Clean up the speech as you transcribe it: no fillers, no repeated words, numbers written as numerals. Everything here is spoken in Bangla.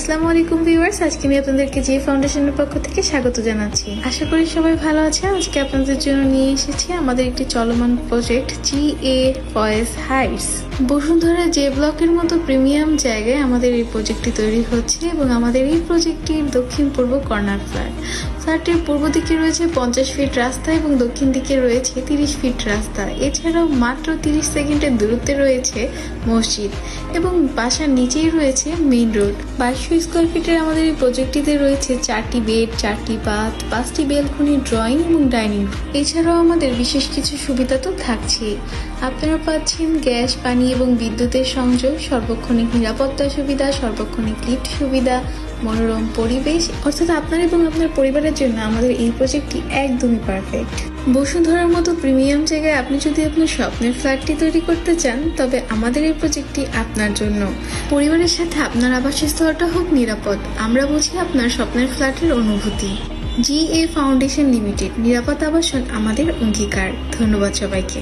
আসসালামু আলাইকুম ভিউয়ার্স, আজকে আমি আপনাদেরকে জি ফাউন্ডেশনের পক্ষ থেকে স্বাগত জানাচ্ছি। আশা করি সবাই ভালো আছে। আজকে আপনাদের জন্য নিয়ে এসেছি আমাদের একটি চলমান project GA Faiz heights. Bashundhara J ব্লকের মতো প্রিমিয়াম জায়গায় আমাদের এই প্রজেক্টটি তৈরি হচ্ছে এবং আমাদের এই প্রজেক্টটির দক্ষিণ পূর্ব কর্নার ফ্ল্যাটের পূর্ব দিকে রয়েছে 50 ফিট রাস্তা এবং দক্ষিণ দিকে রয়েছে 30 ফিট রাস্তা। এছাড়াও মাত্র 30 সেকেন্ডের দূরত্বে রয়েছে মসজিদ এবং বাসার নিচেই রয়েছে মেইন রোড। 2200 স্কোয়ার ফিটের আমাদের এই প্রজেক্টটিতে রয়েছে 4টি বেড, 4টি বাথ, 5টি বেলকনি, ড্রয়িং এবং ডাইনিং রুম। এছাড়াও আমাদের বিশেষ কিছু সুবিধা তো থাকছেই। আপনারা পাচ্ছেন গ্যাস, পানি এবং বিদ্যুতের সংযোগ, সর্বক্ষণিক নিরাপত্তা সুবিধা, সর্বক্ষণিক লিফট সুবিধা, মনোরম পরিবেশ। অর্থাৎ আপনার এবং আপনার পরিবারের জন্য আমাদের এই প্রজেক্টটি একদমই পারফেক্ট। বসুন্ধরার মতো প্রিমিয়াম জায়গায় আপনি যদি আপনার স্বপ্নের ফ্ল্যাটটি তৈরি করতে চান, তবে আমাদের এই প্রজেক্টটি আপনার জন্য। পরিবারের সাথে আপনার আবাসস্থলটা হোক নিরাপদ, আমরা বুঝি আপনার স্বপ্নের ফ্ল্যাটের অনুভূতি। GA ফাউন্ডেশন লিমিটেড, নিরাপদ আবাসন আমাদের অঙ্গীকার। ধন্যবাদ সবাইকে।